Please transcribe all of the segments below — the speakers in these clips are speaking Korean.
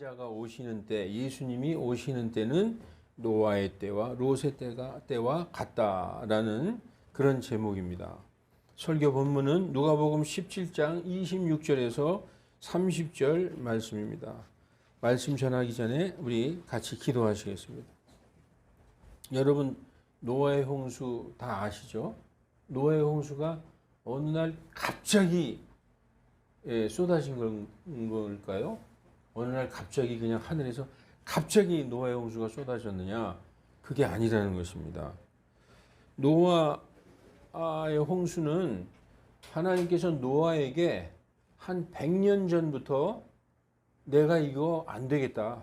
인자가 오시는 때, 예수님이 오시는 때는 노아의 때와 롯의 때와 같다라는 그런 제목입니다. 설교 본문은 누가복음 17장 26절에서 30절 말씀입니다. 말씀 전하기 전에 우리 같이 기도하시겠습니다. 여러분, 노아의 홍수 다 아시죠? 노아의 홍수가 어느 날 갑자기 쏟아진 걸까요? 어느 날 갑자기 그냥 하늘에서 갑자기 노아의 홍수가 쏟아졌느냐? 그게 아니라는 것입니다. 노아의 홍수는 하나님께서 노아에게 한 100년 전부터 내가 이거 안 되겠다.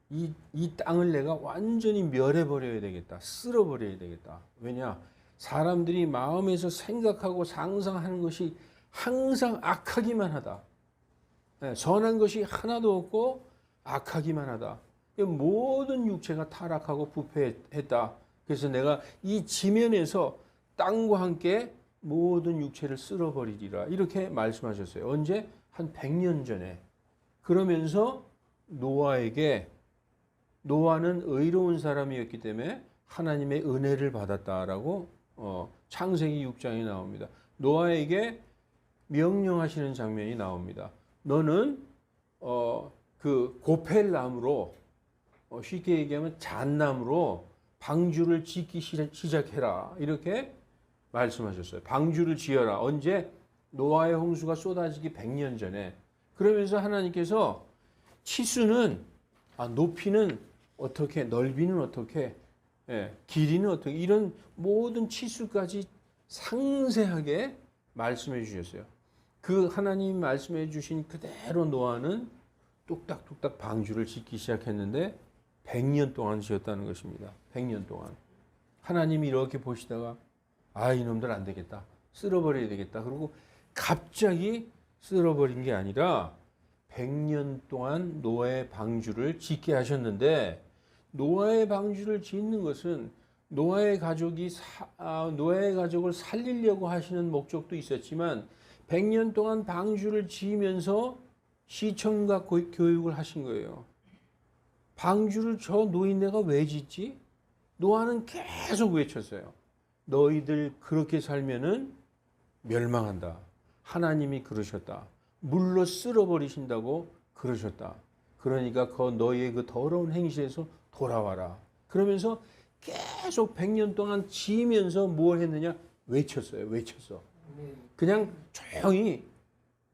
이 땅을 내가 완전히 멸해버려야 되겠다. 쓸어버려야 되겠다. 왜냐? 사람들이 마음에서 생각하고 상상하는 것이 항상 악하기만 하다. 선한 것이 하나도 없고 악하기만 하다. 모든 육체가 타락하고 부패했다. 그래서 내가 이 지면에서 땅과 함께 모든 육체를 쓸어버리리라. 이렇게 말씀하셨어요. 언제? 한 100년 전에. 그러면서 노아는 의로운 사람이었기 때문에 하나님의 은혜를 받았다라고 창세기 6장에 나옵니다. 노아에게 명령하시는 장면이 나옵니다. 너는 그 고펠나무로 쉽게 얘기하면 잣나무로 방주를 짓기 시작해라. 이렇게 말씀하셨어요. 방주를 지어라. 언제? 노아의 홍수가 쏟아지기 100년 전에. 그러면서 하나님께서 치수는 높이는 어떻게, 넓이는 어떻게, 길이는 어떻게, 이런 모든 치수까지 상세하게 말씀해 주셨어요. 그 하나님이 말씀해 주신 그대로 노아는 뚝딱뚝딱 방주를 짓기 시작했는데 100년 동안 지었다는 것입니다. 100년 동안. 하나님이 이렇게 보시다가 이놈들 안 되겠다. 쓸어버려야 되겠다. 그리고 갑자기 쓸어버린 게 아니라 100년 동안 노아의 방주를 짓게 하셨는데, 노아의 방주를 짓는 것은 노아의 가족을 살리려고 하시는 목적도 있었지만 100년 동안 방주를 지으면서 시청각 교육을 하신 거예요. 방주를 저 노인네가 왜 짓지? 노아는 계속 외쳤어요. 너희들 그렇게 살면은 멸망한다. 하나님이 그러셨다. 물로 쓸어버리신다고 그러셨다. 그러니까 너희의 그 더러운 행실에서 돌아와라. 그러면서 계속 100년 동안 지으면서 뭘 했느냐? 외쳤어요. 그냥 조용히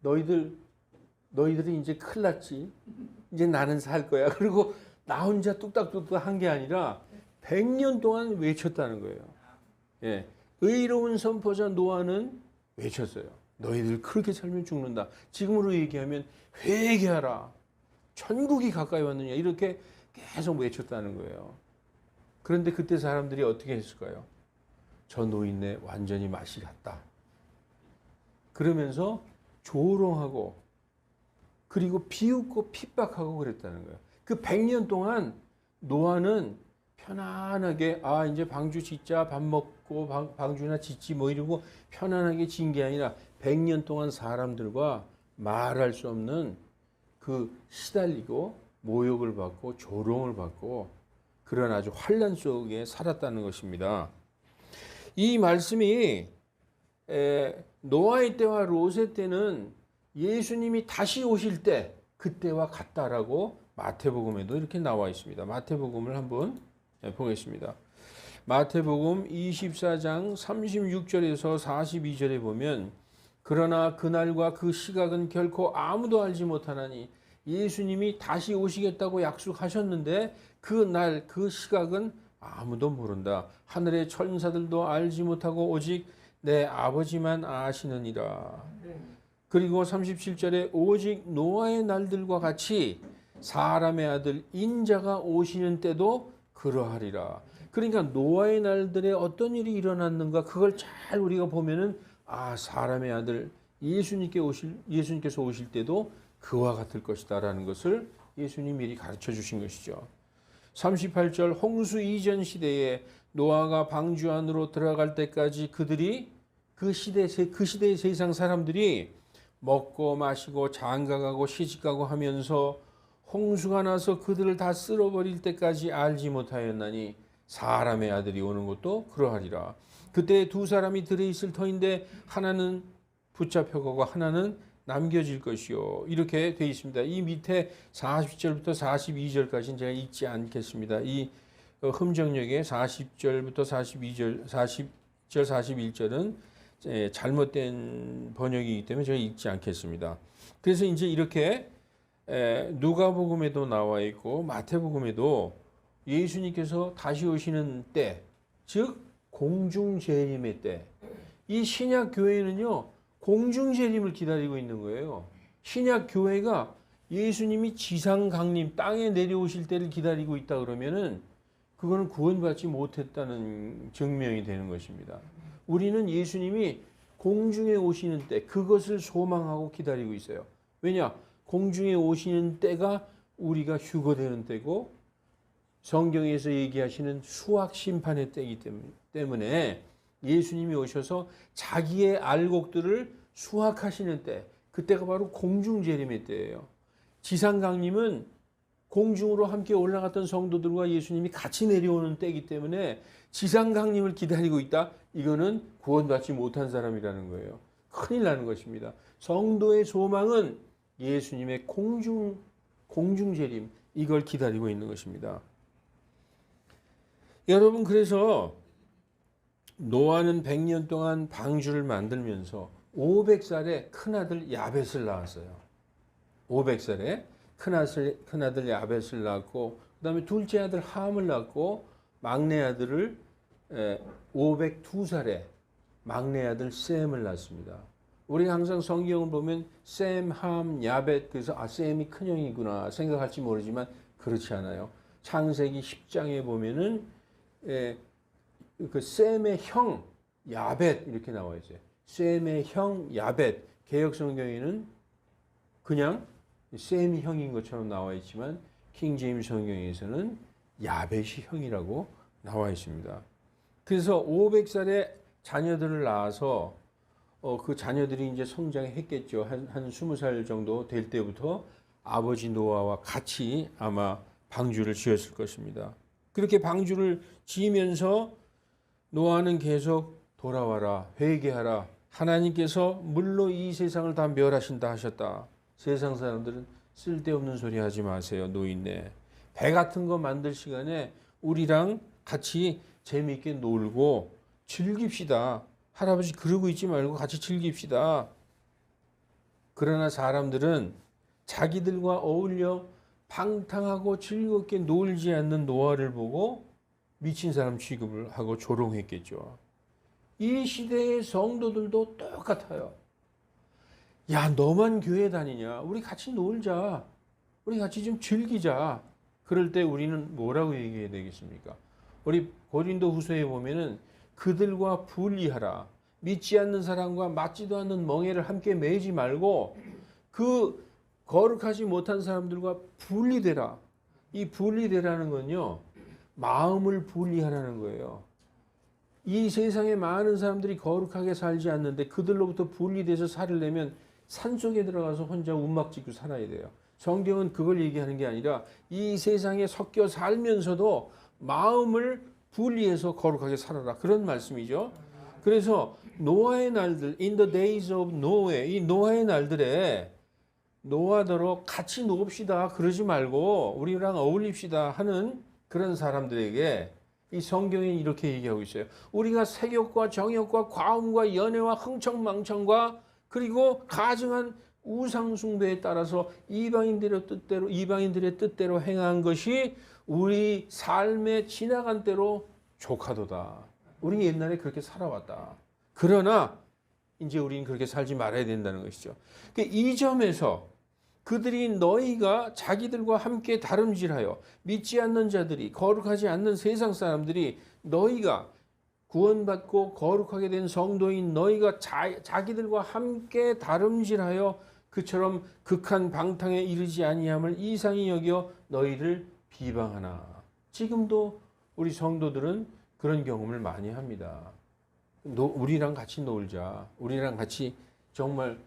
너희들이 이제 큰일 났지. 이제 나는 살 거야. 그리고 나 혼자 뚝딱뚝딱 한 게 아니라 100년 동안 외쳤다는 거예요. 예. 의로운 선포자 노아는 외쳤어요. 너희들 그렇게 살면 죽는다. 지금으로 얘기하면 회개하라. 천국이 가까이 왔느냐. 이렇게 계속 외쳤다는 거예요. 그런데 그때 사람들이 어떻게 했을까요? 저 노인네 완전히 맛이 갔다. 그러면서 조롱하고 그리고 비웃고 핍박하고 그랬다는 거예요. 그 100년 동안 노아는 편안하게 이제 방주 짓자, 밥 먹고 방주나 짓지 뭐 이러고 편안하게 진 게 아니라 100년 동안 사람들과 말할 수 없는 그 시달리고 모욕을 받고 조롱을 받고 그런 아주 환난 속에 살았다는 것입니다. 이 말씀이 노아의 때와 롯의 때는 예수님이 다시 오실 때 그때와 같다라고 마태복음에도 이렇게 나와 있습니다. 마태복음을 한번 보겠습니다. 마태복음 24장 36절에서 42절에 보면 그러나 그날과 그 시각은 결코 아무도 알지 못하나니 예수님이 다시 오시겠다고 약속하셨는데 그날 그 시각은 아무도 모른다. 하늘의 천사들도 알지 못하고 오직 내 아버지만 아시느니라. 그리고 37절에 오직 노아의 날들과 같이 사람의 아들 인자가 오시는 때도 그러하리라. 그러니까 노아의 날들에 어떤 일이 일어났는가 그걸 잘 우리가 보면은 사람의 아들 예수님께서 오실 때도 그와 같을 것이다라는 것을 예수님 미리 가르쳐 주신 것이죠. 38절 홍수 이전 시대에 노아가 방주 안으로 들어갈 때까지 그들이 그 시대의 세상 사람들이 먹고 마시고 장가가고 시집가고 하면서 홍수가 나서 그들을 다 쓸어버릴 때까지 알지 못하였나니 사람의 아들이 오는 것도 그러하리라. 그때 두 사람이 들어있을 터인데 하나는 붙잡혀가고 하나는 남겨질 것이요. 이렇게 되어 있습니다. 이 밑에 40절부터 42절까지는 제가 읽지 않겠습니다. 이 흠정역의 40절부터 42절, 40절, 41절은 잘못된 번역이기 때문에 제가 읽지 않겠습니다. 그래서 이제 이렇게 누가복음에도 나와 있고 마태복음에도 예수님께서 다시 오시는 때, 즉 공중재림의 때, 이 신약 교회는요 공중재림을 기다리고 있는 거예요. 신약 교회가 예수님이 지상 강림, 땅에 내려오실 때를 기다리고 있다 그러면은 그거는 구원받지 못했다는 증명이 되는 것입니다. 우리는 예수님이 공중에 오시는 때 그것을 소망하고 기다리고 있어요. 왜냐? 공중에 오시는 때가 우리가 휴거되는 때고 성경에서 얘기하시는 수학 심판의 때이기 때문에 예수님이 오셔서 자기의 알곡들을 수확하시는 때, 그때가 바로 공중재림의 때예요. 지상 강림은 공중으로 함께 올라갔던 성도들과 예수님이 같이 내려오는 때이기 때문에 지상 강림을 기다리고 있다. 이거는 구원받지 못한 사람이라는 거예요. 큰일 나는 것입니다. 성도의 소망은 예수님의 공중재림, 이걸 기다리고 있는 것입니다. 여러분, 그래서 노아는 100년 동안 방주를 만들면서 500살에 큰아들 야벳을 낳았어요. 500살에 큰아들 야벳을 낳고 그 다음에 둘째 아들 함을 낳고 막내 아들을 502살에 막내 아들 셈을 낳습니다. 우리가 항상 성경을 보면 셈, 함, 야벳, 그래서 셈이 큰형이구나 생각할지 모르지만 그렇지 않아요. 창세기 10장에 보면은 그 셈의 형 야벳 이렇게 나와 있어요. 셈의 형 야벳. 개역 성경에는 그냥 셈이 형인 것처럼 나와 있지만 킹 제임스 성경에서는 야벳이 형이라고 나와 있습니다. 그래서 500살에 자녀들을 낳아서 그 자녀들이 이제 성장했겠죠. 한 20살 정도 될 때부터 아버지 노아와 같이 아마 방주를 지었을 것입니다. 그렇게 방주를 지으면서 노아는 계속 돌아와라, 회개하라. 하나님께서 물로 이 세상을 다 멸하신다 하셨다. 세상 사람들은 쓸데없는 소리 하지 마세요. 노인네. 배 같은 거 만들 시간에 우리랑 같이 재미있게 놀고 즐깁시다. 할아버지 그러고 있지 말고 같이 즐깁시다. 그러나 사람들은 자기들과 어울려 방탕하고 즐겁게 놀지 않는 노아를 보고 미친 사람 취급을 하고 조롱했겠죠. 이 시대의 성도들도 똑같아요. 야, 너만 교회 다니냐? 우리 같이 놀자. 우리 같이 좀 즐기자. 그럴 때 우리는 뭐라고 얘기해야 되겠습니까? 우리 고린도 후서에 보면은 그들과 분리하라. 믿지 않는 사람과 맞지도 않는 멍에를 함께 매지 말고 그 거룩하지 못한 사람들과 분리되라. 이 분리되라는 건요, 마음을 분리하라는 거예요. 이 세상에 많은 사람들이 거룩하게 살지 않는데 그들로부터 분리돼서 살려면 산속에 들어가서 혼자 움막 짓고 살아야 돼요. 성경은 그걸 얘기하는 게 아니라 이 세상에 섞여 살면서도 마음을 분리해서 거룩하게 살아라. 그런 말씀이죠. 그래서 노아의 날들, in the days of Noah, 이 노아의 날들에 노아더러 같이 놉시다. 그러지 말고 우리랑 어울립시다 하는 그런 사람들에게 이 성경이 이렇게 얘기하고 있어요. 우리가 세욕과 정욕과 과음과 연애와 흥청망청과 그리고 가증한 우상 숭배에 따라서 이방인들의 뜻대로 행한 것이 우리 삶의 지나간 때로 조카도다. 우리 옛날에 그렇게 살아왔다. 그러나 이제 우리는 그렇게 살지 말아야 된다는 것이죠. 이 점에서 그들이 너희가 자기들과 함께 다름질하여 믿지 않는 자들이, 거룩하지 않는 세상 사람들이 너희가 구원받고 거룩하게 된 성도인 너희가 자기들과 함께 다름질하여 그처럼 극한 방탕에 이르지 아니함을 이상히 여겨 너희를 비방하나. 지금도 우리 성도들은 그런 경험을 많이 합니다. 우리랑 같이 놀자. 우리랑 같이 정말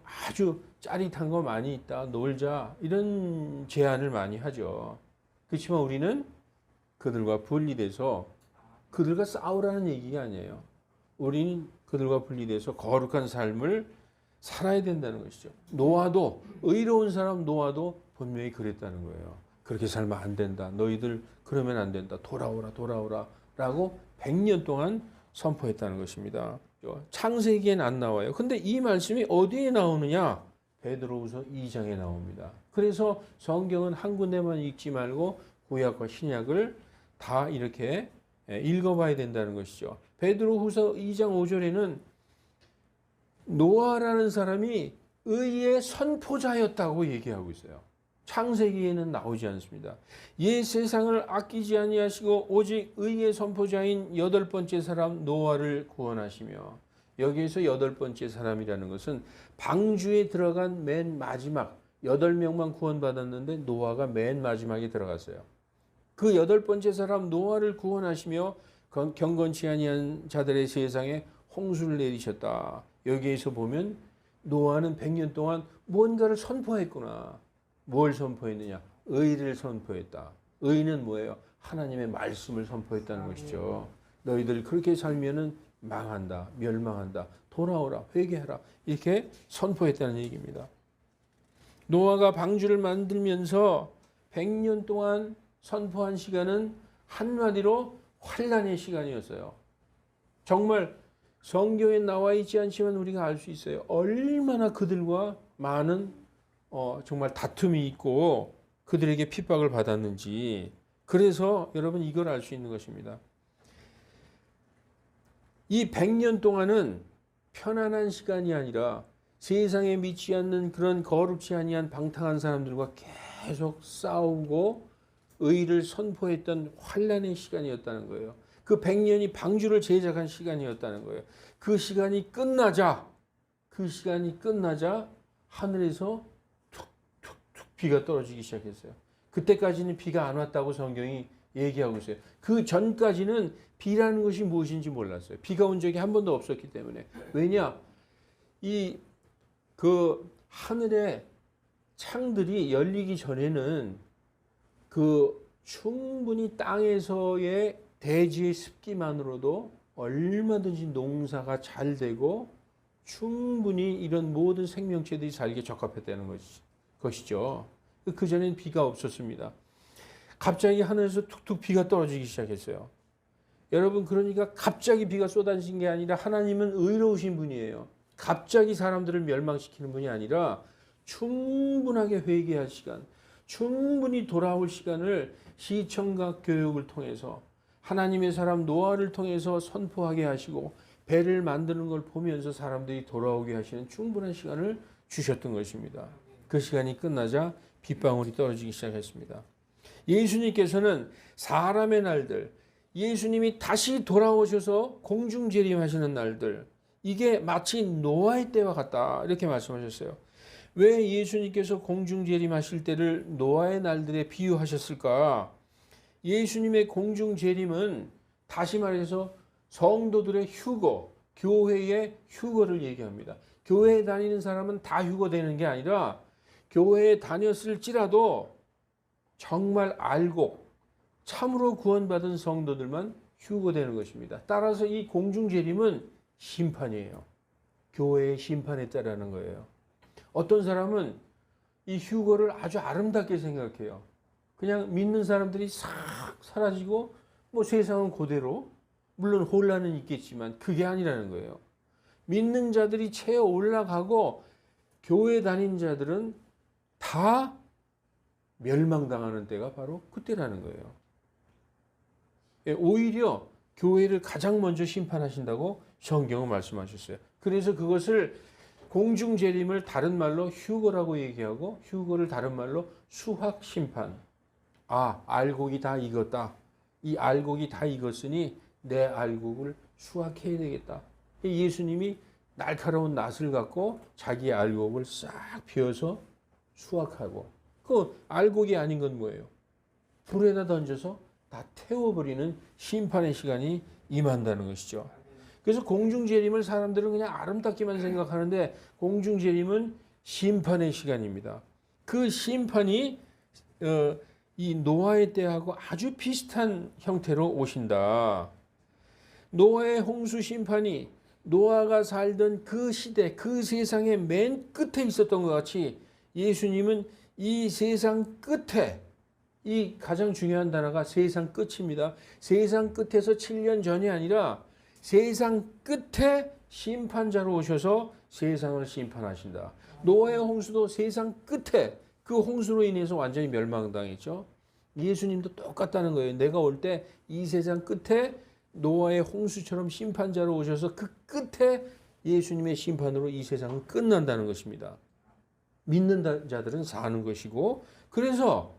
아주 짜릿한 거 많이 있다, 놀자, 이런 제안을 많이 하죠. 그렇지만 우리는 그들과 분리돼서 그들과 싸우라는 얘기가 아니에요. 우리는 그들과 분리돼서 거룩한 삶을 살아야 된다는 것이죠. 노아도, 의로운 사람 노아도 분명히 그랬다는 거예요. 그렇게 살면 안 된다. 너희들 그러면 안 된다. 돌아오라, 돌아오라 라고 100년 동안 선포했다는 것입니다. 창세기엔 안 나와요. 근데 이 말씀이 어디에 나오느냐? 베드로후서 2장에 나옵니다. 그래서 성경은 한 군데만 읽지 말고 구약과 신약을 다 이렇게 읽어봐야 된다는 것이죠. 베드로후서 2장 5절에는 노아라는 사람이 의의 선포자였다고 얘기하고 있어요. 창세기에는 나오지 않습니다. 옛 세상을 아끼지 아니하시고 오직 의의 선포자인 8번째 사람 노아를 구원하시며, 여기에서 8번째 사람이라는 것은 방주에 들어간 맨 마지막 8명만 구원받았는데 노아가 맨 마지막에 들어갔어요. 그 8번째 사람 노아를 구원하시며 경건치 아니한 자들의 세상에 홍수를 내리셨다. 여기에서 보면 노아는 100년 동안 뭔가를 선포했구나. 뭘 선포했느냐? 의를 선포했다. 의는 뭐예요? 하나님의 말씀을 선포했다는 것이죠. 너희들 그렇게 살면은 망한다, 멸망한다, 돌아오라, 회개하라, 이렇게 선포했다는 얘기입니다. 노아가 방주를 만들면서 100년 동안 선포한 시간은 한마디로 환난의 시간이었어요. 정말 성경에 나와 있지 않지만 우리가 알 수 있어요. 얼마나 그들과 많은 정말 다툼이 있고 그들에게 핍박을 받았는지. 그래서 여러분 이걸 알 수 있는 것입니다. 이 100년 동안은 편안한 시간이 아니라 세상에 미치 않는 그런 거룩지 아니한 방탕한 사람들과 계속 싸우고 의를 선포했던 환난의 시간이었다는 거예요. 그 100년이 방주를 제작한 시간이었다는 거예요. 그 시간이 끝나자 하늘에서 툭툭툭 비가 떨어지기 시작했어요. 그때까지는 비가 안 왔다고 성경이 얘기하고 있어요. 그 전까지는 비라는 것이 무엇인지 몰랐어요. 비가 온 적이 한 번도 없었기 때문에. 왜냐? 그 하늘의 창들이 열리기 전에는 그 충분히 땅에서의 대지의 습기만으로도 얼마든지 농사가 잘 되고 충분히 이런 모든 생명체들이 살기에 적합했다는 것이죠. 그 전에는 비가 없었습니다. 갑자기 하늘에서 툭툭 비가 떨어지기 시작했어요. 여러분, 그러니까 갑자기 비가 쏟아진 게 아니라 하나님은 의로우신 분이에요. 갑자기 사람들을 멸망시키는 분이 아니라 충분하게 회개할 시간, 충분히 돌아올 시간을 시청각 교육을 통해서 하나님의 사람 노아를 통해서 선포하게 하시고 배를 만드는 걸 보면서 사람들이 돌아오게 하시는 충분한 시간을 주셨던 것입니다. 그 시간이 끝나자 빗방울이 떨어지기 시작했습니다. 예수님께서는 사람의 날들, 예수님이 다시 돌아오셔서 공중재림하시는 날들, 이게 마치 노아의 때와 같다, 이렇게 말씀하셨어요. 왜 예수님께서 공중재림하실 때를 노아의 날들에 비유하셨을까? 예수님의 공중재림은 다시 말해서 성도들의 휴거, 교회의 휴거를 얘기합니다. 교회에 다니는 사람은 다 휴거되는 게 아니라 교회에 다녔을지라도 정말 알고 참으로 구원받은 성도들만 휴거되는 것입니다. 따라서 이 공중재림은 심판이에요. 교회의 심판에 따르는 거예요. 어떤 사람은 이 휴거를 아주 아름답게 생각해요. 그냥 믿는 사람들이 싹 사라지고 뭐 세상은 그대로, 물론 혼란은 있겠지만 그게 아니라는 거예요. 믿는 자들이 채 올라가고 교회 다닌 자들은 다 멸망당하는 때가 바로 그때라는 거예요. 오히려 교회를 가장 먼저 심판하신다고 성경은 말씀하셨어요. 그래서 그것을 공중재림을 다른 말로 휴거라고 얘기하고 휴거를 다른 말로 수확심판. 아, 알곡이 다 익었다. 이 알곡이 다 익었으니 내 알곡을 수확해야 되겠다. 예수님이 날카로운 낫을 갖고 자기의 알곡을 싹 베어서 수확하고, 그 알곡이 아닌 건 뭐예요? 불에다 던져서 다 태워버리는 심판의 시간이 임한다는 것이죠. 그래서 공중재림을 사람들은 그냥 아름답게만 생각하는데 공중재림은 심판의 시간입니다. 그 심판이 이 노아의 때하고 아주 비슷한 형태로 오신다. 노아의 홍수 심판이 노아가 살던 그 시대, 그 세상의 맨 끝에 있었던 것 같이 예수님은 이 세상 끝에, 이 가장 중요한 단어가 세상 끝입니다. 세상 끝에서 7년 전이 아니라 세상 끝에 심판자로 오셔서 세상을 심판하신다. 노아의 홍수도 세상 끝에 그 홍수로 인해서 완전히 멸망당했죠. 예수님도 똑같다는 거예요. 내가 올 때 이 세상 끝에 노아의 홍수처럼 심판자로 오셔서 그 끝에 예수님의 심판으로 이 세상은 끝난다는 것입니다. 믿는 자들은 사는 것이고, 그래서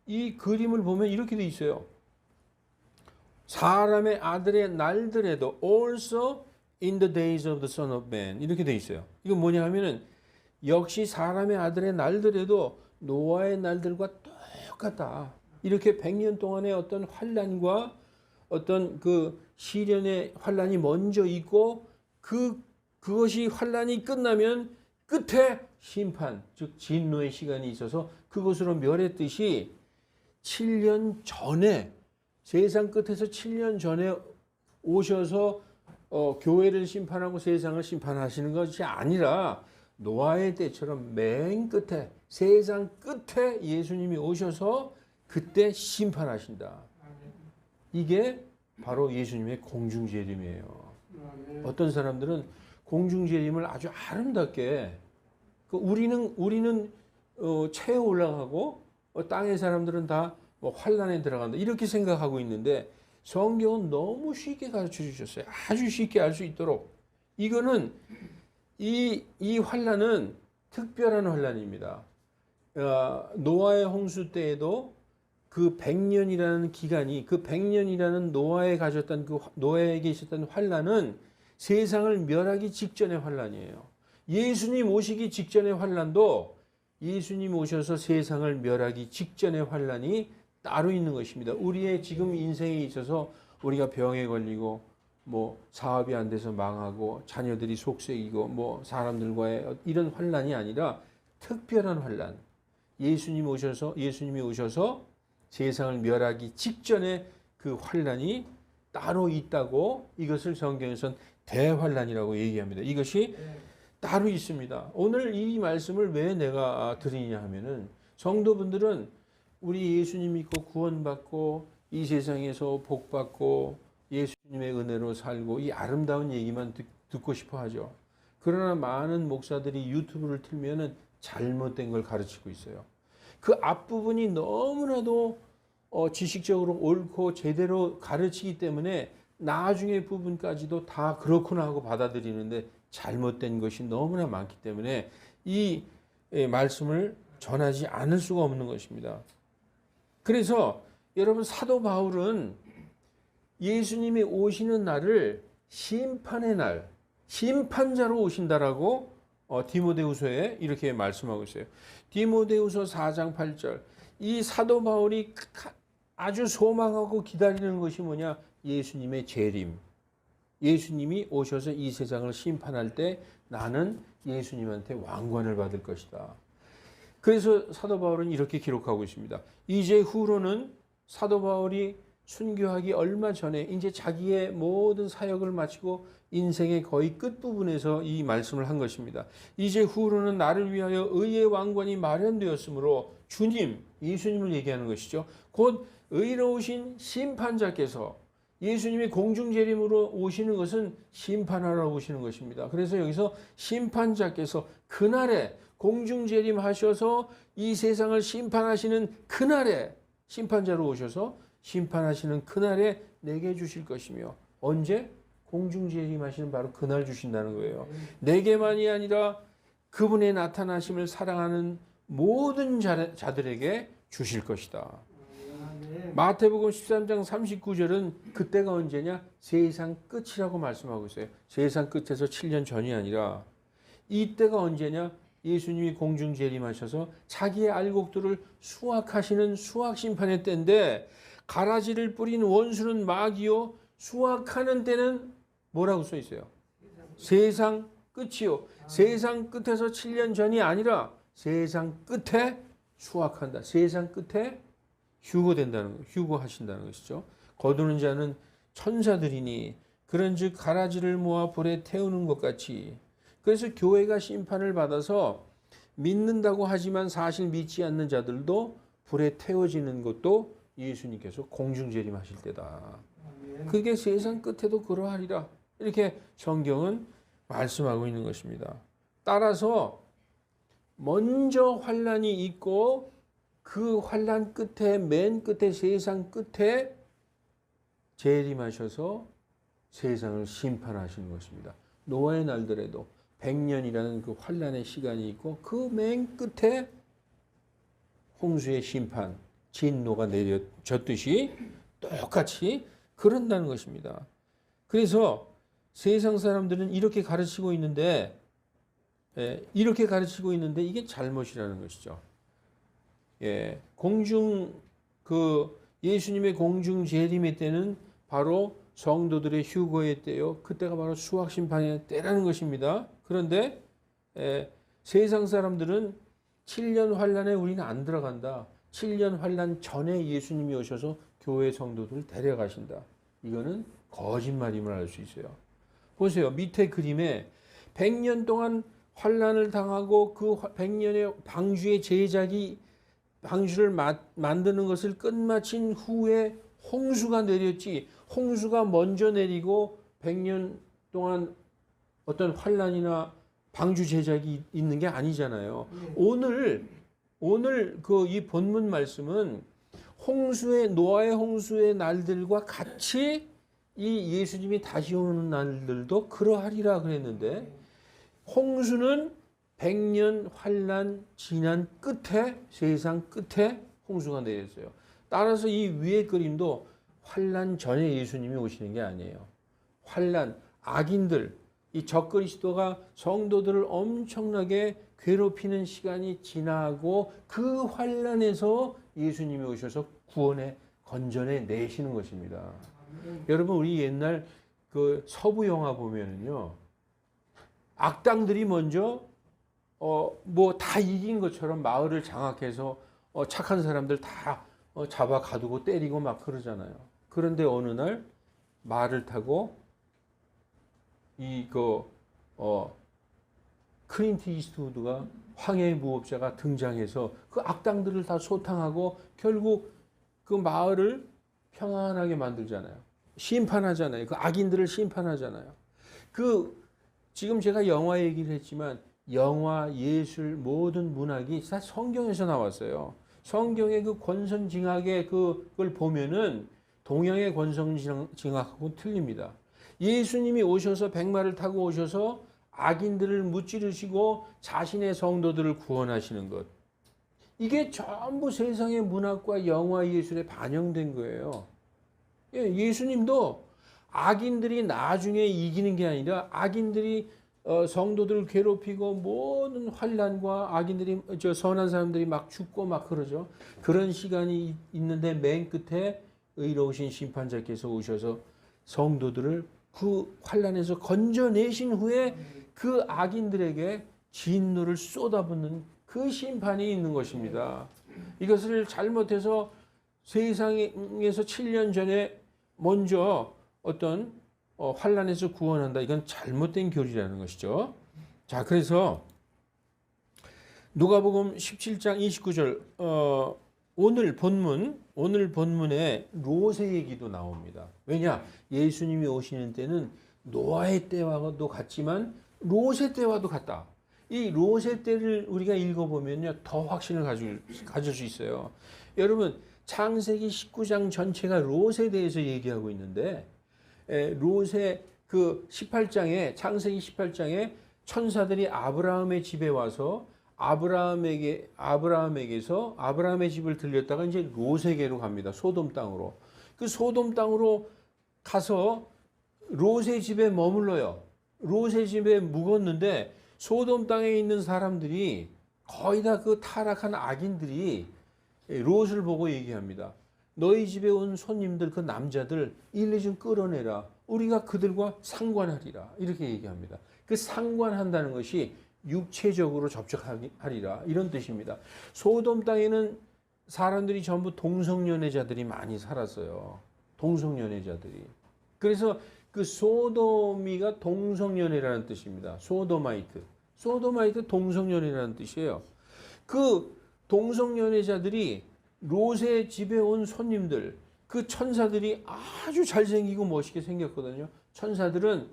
이 그림을 보면 이렇게 돼 있어요. 사람의 아들의 날들에도 also in the days of the Son of Man 이렇게 돼 있어요. 이건 뭐냐 하면은 역시 사람의 아들의 날들에도 노아의 날들과 똑같다. 이렇게 100년 동안의 어떤 환난과 어떤 그 시련의 환난이 먼저 있고 그것이 환난이 끝나면 끝에 심판, 즉 진노의 시간이 있어서 그것으로 멸했듯이 7년 전에 세상 끝에서 7년 전에 오셔서 교회를 심판하고 세상을 심판하시는 것이 아니라 노아의 때처럼 맨 끝에 세상 끝에 예수님이 오셔서 그때 심판하신다. 이게 바로 예수님의 공중재림이에요. 어떤 사람들은 공중재림을 아주 아름답게 우리는 체에 올라가고 땅의 사람들은 다 환란에 들어간다 이렇게 생각하고 있는데 성경은 너무 쉽게 가르쳐 주셨어요. 아주 쉽게 알 수 있도록. 이거는 이 환란은 특별한 환란입니다. 노아의 홍수 때에도 그 100년이라는 기간이 그 100년이라는 노아에게 있었던 환란은 세상을 멸하기 직전의 환란이에요. 예수님 오시기 직전의 환란도 예수님 오셔서 세상을 멸하기 직전의 환란이 따로 있는 것입니다. 우리의 지금 인생에 있어서 우리가 병에 걸리고 사업이 안 돼서 망하고 자녀들이 속썩이고 사람들과의 이런 환란이 아니라 특별한 환란. 예수님이 오셔서 세상을 멸하기 직전에 그 환란이 따로 있다고 이것을 성경에서는 대환란이라고 얘기합니다. 이것이 따로 있습니다. 오늘 이 말씀을 왜 내가 드리냐 하면은 성도분들은 우리 예수님 믿고 구원받고 이 세상에서 복받고 예수님의 은혜로 살고 이 아름다운 얘기만 듣고 싶어 하죠. 그러나 많은 목사들이 유튜브를 틀면은 잘못된 걸 가르치고 있어요. 그 앞부분이 너무나도 지식적으로 옳고 제대로 가르치기 때문에 나중에 부분까지도 다 그렇구나 하고 받아들이는데 잘못된 것이 너무나 많기 때문에 이 말씀을 전하지 않을 수가 없는 것입니다. 그래서 여러분 사도 바울은 예수님이 오시는 날을 심판의 날, 심판자로 오신다라고 디모데후서에 이렇게 말씀하고 있어요. 디모데후서 4장 8절. 이 사도 바울이 아주 소망하고 기다리는 것이 뭐냐? 예수님의 재림. 예수님이 오셔서 이 세상을 심판할 때 나는 예수님한테 왕관을 받을 것이다. 그래서 사도 바울은 이렇게 기록하고 있습니다. 이제 후로는 사도 바울이 순교하기 얼마 전에 이제 자기의 모든 사역을 마치고 인생의 거의 끝부분에서 이 말씀을 한 것입니다. 이제 후로는 나를 위하여 의의 왕관이 마련되었으므로 주님, 예수님을 얘기하는 것이죠. 곧 의로우신 심판자께서 예수님이 공중재림으로 오시는 것은 심판하러 오시는 것입니다. 그래서 여기서 심판자께서 그날에 공중재림하셔서 이 세상을 심판하시는 그날에 심판자로 오셔서 심판하시는 그날에 내게 주실 것이며 언제? 공중재림하시는 바로 그날 주신다는 거예요. 내게만이 아니라 그분의 나타나심을 사랑하는 모든 자들에게 주실 것이다. 마태복음 13장 39절은 그때가 언제냐? 세상 끝이라고 말씀하고 있어요. 세상 끝에서 7년 전이 아니라 이때가 언제냐? 예수님이 공중재림하셔서 자기의 알곡들을 수확하시는 수확심판의 때인데 가라지를 뿌린 원수는 마귀요 수확하는 때는 뭐라고 써 있어요? 세상 끝이요. 세상 끝에서 7년 전이 아니라 세상 끝에 수확한다. 세상 끝에 휴거하신다는 것이죠. 거두는 자는 천사들이니 그런즉 가라지를 모아 불에 태우는 것 같이. 그래서 교회가 심판을 받아서 믿는다고 하지만 사실 믿지 않는 자들도 불에 태워지는 것도 예수님께서 공중재림하실 때다. 그게 세상 끝에도 그러하리라. 이렇게 성경은 말씀하고 있는 것입니다. 따라서 먼저 환난이 있고 그 환난 끝에 맨 끝에 세상 끝에 재림하셔서 세상을 심판하시는 것입니다. 노아의 날들에도 100년이라는 그 환난의 시간이 있고 그 맨 끝에 홍수의 심판, 진노가 내려졌듯이 똑같이 그런다는 것입니다. 그래서 세상 사람들은 이렇게 가르치고 있는데 이게 잘못이라는 것이죠. 예수님의 공중 재림의 때는 바로 성도들의 휴거의 때요. 그때가 바로 수확 심판의 때라는 것입니다. 그런데 세상 사람들은 7년 환란에 우리는 안 들어간다. 7년 환란 전에 예수님이 오셔서 교회 성도들을 데려가신다. 이거는 거짓말임을 알 수 있어요. 보세요. 밑에 그림에 100년 동안 환란을 당하고 그 100년의 방주의 제작이 방주를 만드는 것을 끝마친 후에 홍수가 내렸지. 홍수가 먼저 내리고 100년 동안 어떤 환란이나 방주 제작이 있는 게 아니잖아요. 오늘 이 본문 말씀은 노아의 홍수의 날들과 같이 이 예수님이 다시 오는 날들도 그러하리라 그랬는데 홍수는 100년 환란 지난 끝에 세상 끝에 홍수가 내렸어요. 따라서 이 위의 그림도 환란 전에 예수님이 오시는 게 아니에요. 환란, 악인들, 이 적그리스도가 성도들을 엄청나게 괴롭히는 시간이 지나고 그 환란에서 예수님이 오셔서 구원에 건져내 내시는 것입니다. 여러분 우리 옛날 그 서부 영화 보면은요. 악당들이 먼저 뭐 다 이긴 것처럼 마을을 장악해서 착한 사람들 다 잡아 가두고 때리고 막 그러잖아요. 그런데 어느 날 말을 타고 클린트 이스트우드가 황해의 무법자가 등장해서 그 악당들을 다 소탕하고 결국 그 마을을 평안하게 만들잖아요. 심판하잖아요. 그 악인들을 심판하잖아요. 지금 제가 영화 얘기를 했지만 영화, 예술, 모든 문학이 다 성경에서 나왔어요. 성경의 그 권선징악의 그걸 보면은 동양의 권선징악하고는 틀립니다. 예수님이 오셔서 백마를 타고 오셔서 악인들을 무찌르시고 자신의 성도들을 구원하시는 것. 이게 전부 세상의 문학과 영화, 예술에 반영된 거예요. 예수님도 악인들이 나중에 이기는 게 아니라 악인들이 성도들을 괴롭히고 모든 환난과 악인들이 선한 사람들이 막 죽고 막 그러죠. 그런 시간이 있는데 맨 끝에 의로우신 심판자께서 오셔서 성도들을 그 환난에서 건져내신 후에 그 악인들에게 진노를 쏟아붓는 그 심판이 있는 것입니다. 이것을 잘못해서 세상에서 7년 전에 먼저 어떤 환난에서 구원한다. 이건 잘못된 교리라는 것이죠. 자, 그래서 누가복음 17장 29절 오늘 본문에 롯의 얘기도 나옵니다. 왜냐? 예수님이 오시는 때는 노아의 때와도 같지만 롯의 때와도 같다. 이 롯의 때를 우리가 읽어보면요, 더 확신을 가질 수 있어요. 여러분, 창세기 19장 전체가 롯에 대해서 얘기하고 있는데, 롯의 그 18장에, 창세기 18장에 천사들이 아브라함의 집에 와서 아브라함에게서 아브라함의 집을 들렸다가 이제 롯에게로 갑니다. 소돔 땅으로. 그 소돔 땅으로 가서 롯의 집에 머물러요. 롯의 집에 묵었는데 소돔 땅에 있는 사람들이 거의 다 그 타락한 악인들이 롯을 보고 얘기합니다. 너희 집에 온 손님들 그 남자들 일리 좀 끌어내라. 우리가 그들과 상관하리라. 이렇게 얘기합니다. 그 상관한다는 것이 육체적으로 접촉하리라 이런 뜻입니다. 소돔 땅에는 사람들이 전부 동성연애자들이 많이 살았어요. 동성연애자들이. 그래서 그 소돔이가 동성연애라는 뜻입니다. 소도마이트. 소도마이트 동성연애라는 뜻이에요. 그 동성연애자들이 롯의 집에 온 손님들, 그 천사들이 아주 잘생기고 멋있게 생겼거든요. 천사들은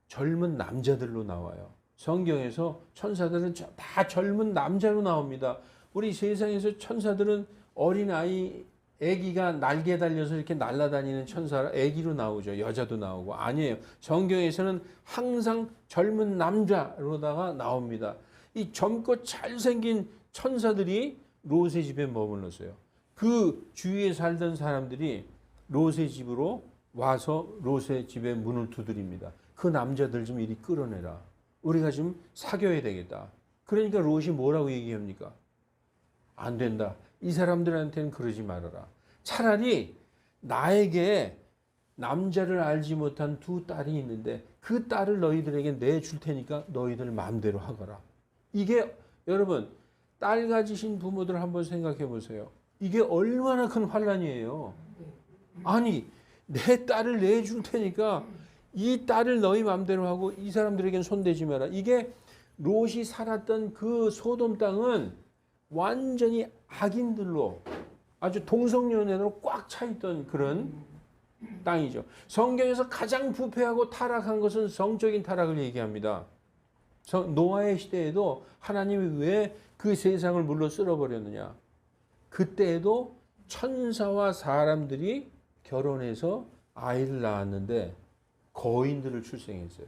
젊은 남자들로 나와요. 성경에서 천사들은 다 젊은 남자로 나옵니다. 우리 세상에서 천사들은 어린아이, 아기가 날개 달려서 이렇게 날아다니는 천사, 아기로 나오죠. 여자도 나오고. 아니에요. 성경에서는 항상 젊은 남자로다가 나옵니다. 이 젊고 잘생긴 천사들이 롯의 집에 머물렀어요. 그 주위에 살던 사람들이 롯의 집으로 와서 롯의 집에 문을 두드립니다. 그 남자들 좀 이리 끌어내라. 우리가 좀 사귀어야 되겠다. 그러니까 롯이 뭐라고 얘기합니까? 안 된다. 이 사람들한테는 그러지 말아라. 차라리 나에게 남자를 알지 못한 두 딸이 있는데 그 딸을 너희들에게 내줄 테니까 너희들 마음대로 하거라. 이게 여러분 딸 가지신 부모들 한번 생각해 보세요. 이게 얼마나 큰 환난이에요. 아니 내 딸을 내줄 테니까 이 딸을 너희 마음대로 하고 이 사람들에게는 손대지 마라. 이게 롯이 살았던 그 소돔 땅은 완전히 악인들로 아주 동성연애로 꽉 차 있던 그런 땅이죠. 성경에서 가장 부패하고 타락한 것은 성적인 타락을 얘기합니다. 노아의 시대에도 하나님이 왜 그 세상을 물로 쓸어버렸느냐. 그때에도 천사와 사람들이 결혼해서 아이를 낳았는데 거인들을 출생했어요.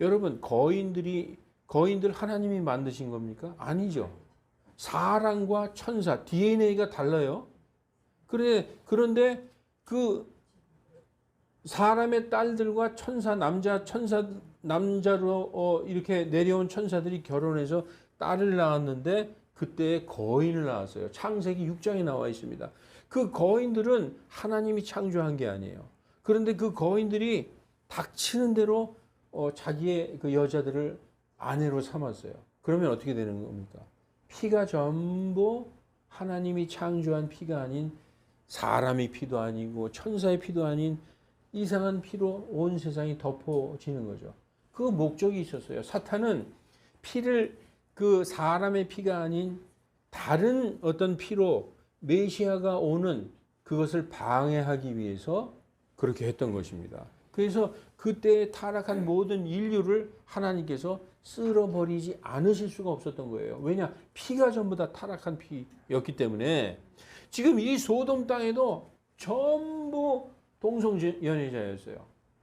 여러분 거인들 하나님이 만드신 겁니까? 아니죠. 사람과 천사 DNA가 달라요. 그런데 그 사람의 딸들과 남자로 이렇게 내려온 천사들이 결혼해서 딸을 낳았는데 그때 거인을 낳았어요. 창세기 6장에 나와 있습니다. 그 거인들은 하나님이 창조한 게 아니에요. 그런데 그 거인들이 닥치는 대로 자기의 그 여자들을 아내로 삼았어요. 그러면 어떻게 되는 겁니까? 피가 전부 하나님이 창조한 피가 아닌 사람의 피도 아니고 천사의 피도 아닌 이상한 피로 온 세상이 덮어지는 거죠. 그 목적이 있었어요. 사탄은 피를 그 사람의 피가 아닌 다른 어떤 피로 메시아가 오는 그것을 방해하기 위해서 그렇게 했던 것입니다. 그래서 그때 타락한 모든 인류를 하나님께서 쓸어버리지 않으실 수가 없었던 거예요. 왜냐? 피가 전부 다 타락한 피였기 때문에 지금 이 소돔 땅에도 전부 동성연애자였어요.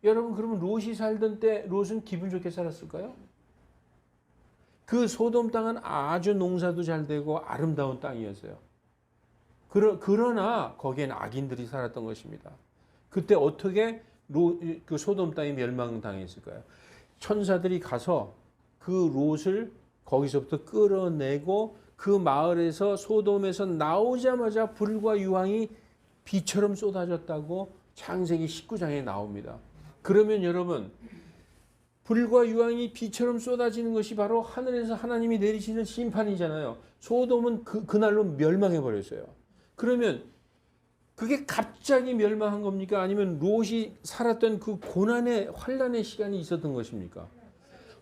여러분 그러면 롯이 살던 때 롯은 기분 좋게 살았을까요? 그 소돔 땅은 아주 농사도 잘 되고 아름다운 땅이었어요. 그러나 거기에는 악인들이 살았던 것입니다. 그때 어떻게 그 소돔 땅이 멸망당했을까요? 천사들이 가서 그 롯을 거기서부터 끌어내고 그 마을에서 소돔에서 나오자마자 불과 유황이 비처럼 쏟아졌다고 창세기 19장에 나옵니다. 그러면 여러분 불과 유황이 비처럼 쏟아지는 것이 바로 하늘에서 하나님이 내리시는 심판이잖아요. 소돔은 그날로 멸망해 버렸어요. 그러면 그게 갑자기 멸망한 겁니까? 아니면 롯이 살았던 그 고난의 환난의 시간이 있었던 것입니까?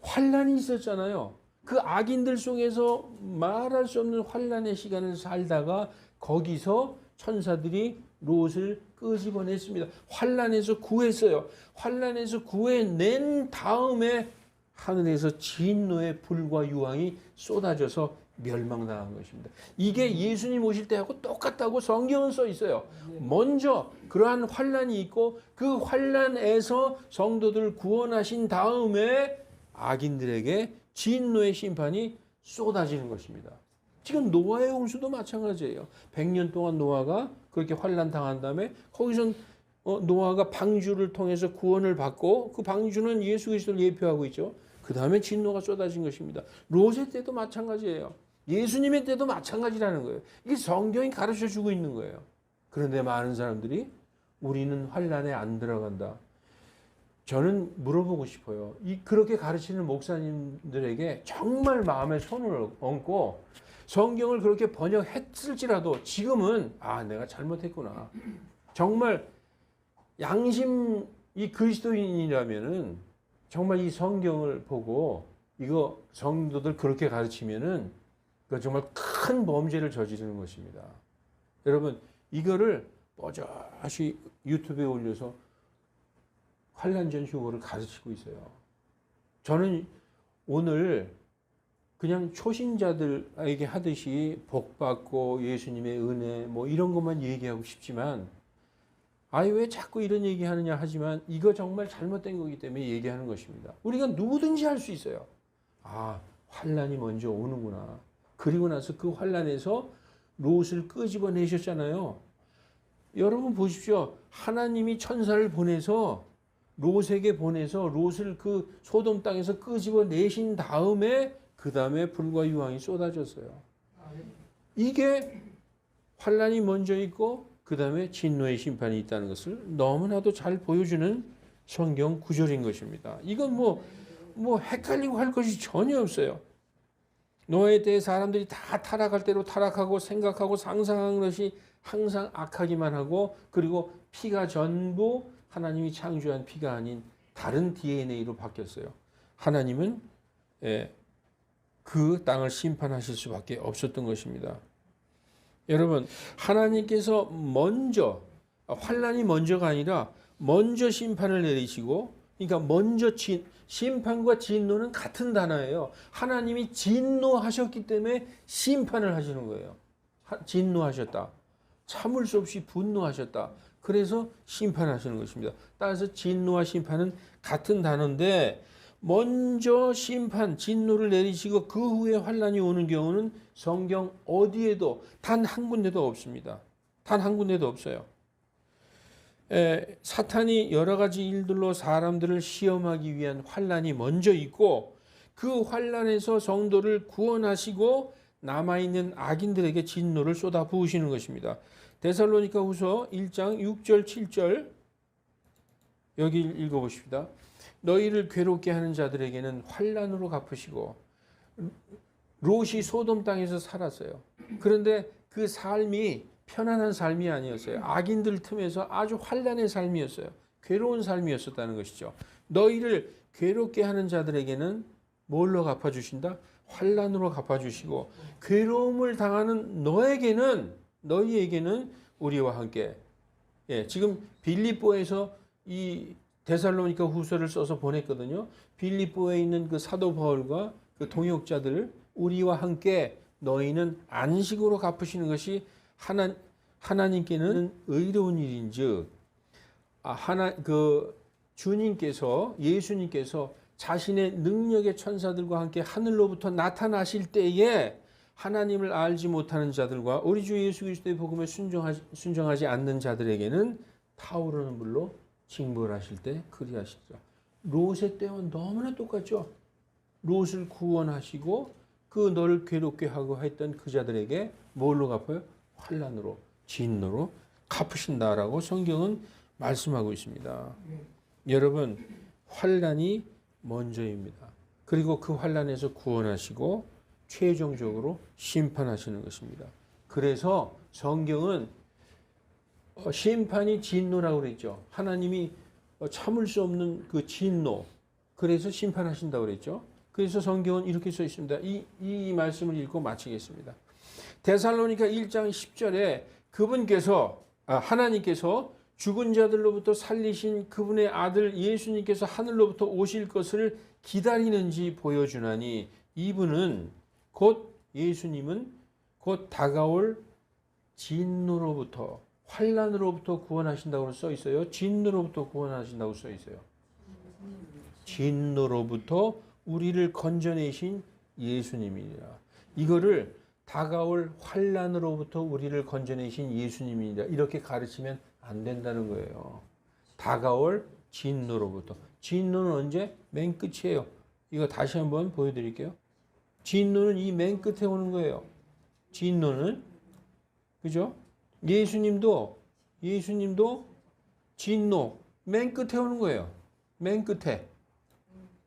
환난이 있었잖아요. 그 악인들 속에서 말할 수 없는 환난의 시간을 살다가 거기서 천사들이 롯을 끄집어냈습니다. 환난에서 구했어요. 환난에서 구해낸 다음에 하늘에서 진노의 불과 유황이 쏟아져서 멸망당한 것입니다. 이게 예수님 오실 때하고 똑같다고 성경은 써 있어요. 먼저 그러한 환난이 있고 그 환난에서 성도들을 구원하신 다음에 악인들에게 진노의 심판이 쏟아지는 것입니다. 지금 노아의 홍수도 마찬가지예요. 100년 동안 노아가 그렇게 환난 당한 다음에 거기서 노아가 방주를 통해서 구원을 받고 그 방주는 예수 그리스도를 예표하고 있죠. 그 다음에 진노가 쏟아진 것입니다. 롯의 때도 마찬가지예요. 예수님의 때도 마찬가지라는 거예요. 이게 성경이 가르쳐 주고 있는 거예요. 그런데 많은 사람들이 우리는 환란에 안 들어간다. 저는 물어보고 싶어요. 그렇게 가르치는 목사님들에게 정말 마음에 손을 얹고 성경을 그렇게 번역했을지라도 지금은 내가 잘못했구나. 정말 양심 이 그리스도인이라면은 정말 이 성경을 보고 이거 성도들 그렇게 가르치면은 그 정말 큰 범죄를 저지르는 것입니다. 여러분 이거를 뽀얗이 유튜브에 올려서 환란전 휴거를 가르치고 있어요. 저는 오늘 그냥 초신자들에게 하듯이 복받고 예수님의 은혜 뭐 이런 것만 얘기하고 싶지만 왜 자꾸 이런 얘기하느냐 하지만 이거 정말 잘못된 거기 때문에 얘기하는 것입니다. 우리가 누구든지 할 수 있어요. 환란이 먼저 오는구나. 그리고 나서 그 환란에서 롯을 끄집어내셨잖아요. 여러분 보십시오. 하나님이 천사를 보내서 롯에게 보내서 롯을 그 소돔 땅에서 끄집어내신 다음에 그 다음에 불과 유황이 쏟아졌어요. 이게 환란이 먼저 있고 그 다음에 진노의 심판이 있다는 것을 너무나도 잘 보여주는 성경 구절인 것입니다. 이건 뭐 헷갈리고 할 것이 전혀 없어요. 노아에 대해 사람들이 다 타락할 대로 타락하고 생각하고 상상하는 것이 항상 악하기만 하고 그리고 피가 전부 하나님이 창조한 피가 아닌 다른 DNA로 바뀌었어요. 하나님은 그 땅을 심판하실 수밖에 없었던 것입니다. 여러분 하나님께서 먼저 환란이 먼저가 아니라 먼저 심판을 내리시고 그러니까 먼저 심판과 진노는 같은 단어예요. 하나님이 진노하셨기 때문에 심판을 하시는 거예요. 진노하셨다. 참을 수 없이 분노하셨다. 그래서 심판하시는 것입니다. 따라서 진노와 심판은 같은 단어인데 먼저 심판, 진노를 내리시고 그 후에 환란이 오는 경우는 성경 어디에도 단 한 군데도 없습니다. 단 한 군데도 없어요. 사탄이 여러 가지 일들로 사람들을 시험하기 위한 환란이 먼저 있고 그 환란에서 성도를 구원하시고 남아있는 악인들에게 진노를 쏟아 부으시는 것입니다. 데살로니가 후서 1장 6절 7절 여기 읽어보십시다. 너희를 괴롭게 하는 자들에게는 환란으로 갚으시고 롯이 소돔 땅에서 살았어요. 그런데 그 삶이 편안한 삶이 아니었어요. 악인들 틈에서 아주 환란의 삶이었어요. 괴로운 삶이었었다는 것이죠. 너희를 괴롭게 하는 자들에게는 뭘로 갚아주신다? 환란으로 갚아주시고 괴로움을 당하는 너희에게는 우리와 함께 지금 빌립보에서 이 데살로니가 후서를 써서 보냈거든요. 빌립보에 있는 그 사도 바울과 그 동역자들을 우리와 함께 너희는 안식으로 갚으시는 것이 하나님께는 의로운 일인즉 예수님께서 자신의 능력의 천사들과 함께 하늘로부터 나타나실 때에 하나님을 알지 못하는 자들과 우리 주 예수 그리스도의 복음에 순종하지 않는 자들에게는 타오르는 불로 징벌하실 때 그리하시죠. 롯의 때와 너무나 똑같죠. 롯을 구원하시고 그 너를 괴롭게 하고 했던 그 자들에게 뭘로 갚아요? 환란으로, 진노로 갚으신다라고 성경은 말씀하고 있습니다. 여러분 환란이 먼저입니다. 그리고 그 환란에서 구원하시고 최종적으로 심판하시는 것입니다. 그래서 성경은 심판이 진노라고 그랬죠. 하나님이 참을 수 없는 그 진노, 그래서 심판하신다고 그랬죠. 그래서 성경은 이렇게 써 있습니다. 이 말씀을 읽고 마치겠습니다. 데살로니가 1장 10절에 하나님께서 죽은 자들로부터 살리신 그분의 아들 예수님께서 하늘로부터 오실 것을 기다리는지 보여주나니 이분은 예수님은 곧 다가올 진노로부터 환란으로부터 구원하신다고 써 있어요. 진노로부터 구원하신다고 써 있어요. 진노로부터 우리를 건져내신 예수님이니라. 이거를 다가올 환란으로부터 우리를 건져내신 예수님이니라 이렇게 가르치면 안 된다는 거예요. 다가올 진노로부터. 진노는 언제? 맨 끝이에요. 이거 다시 한번 보여드릴게요. 진노는 이 맨 끝에 오는 거예요. 진노는 그죠? 예수님도 예수님도 진노 맨 끝에 오는 거예요. 맨 끝에.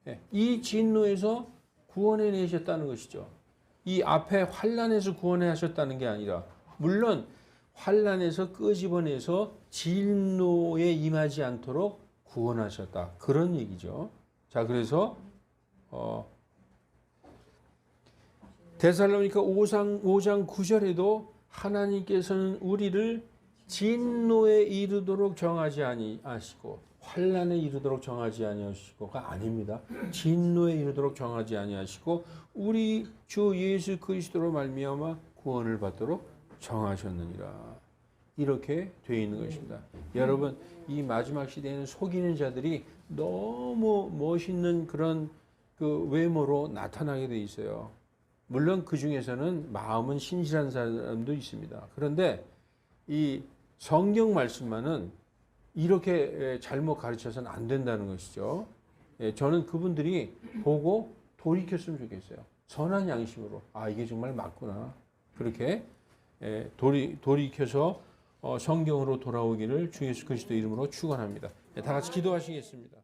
예, 이 진노에서 구원해 내셨다는 것이죠. 이 앞에 환난에서 구원해 하셨다는 게 아니라 물론 환난에서 끄집어내서 진노에 임하지 않도록 구원하셨다. 그런 얘기죠. 자, 그래서 데살로니가 5장 9절에도 하나님께서는 우리를 진노에 이르도록 정하지 아니하시고 환난에 이르도록 정하지 아니하시고가 아닙니다. 진노에 이르도록 정하지 아니하시고 우리 주 예수 그리스도로 말미암아 구원을 받도록 정하셨느니라. 이렇게 되어 있는 것입니다. 여러분, 이 마지막 시대에는 속이는 자들이 너무 멋있는 그런 그 외모로 나타나게 돼 있어요. 물론 그 중에서는 마음은 신실한 사람도 있습니다. 그런데 이 성경 말씀만은 이렇게 잘못 가르쳐서는 안 된다는 것이죠. 저는 그분들이 보고 돌이켰으면 좋겠어요. 선한 양심으로. 아, 이게 정말 맞구나. 그렇게 돌이켜서 성경으로 돌아오기를 주 예수 그리스도 이름으로 축원합니다. 다 같이 기도하시겠습니다.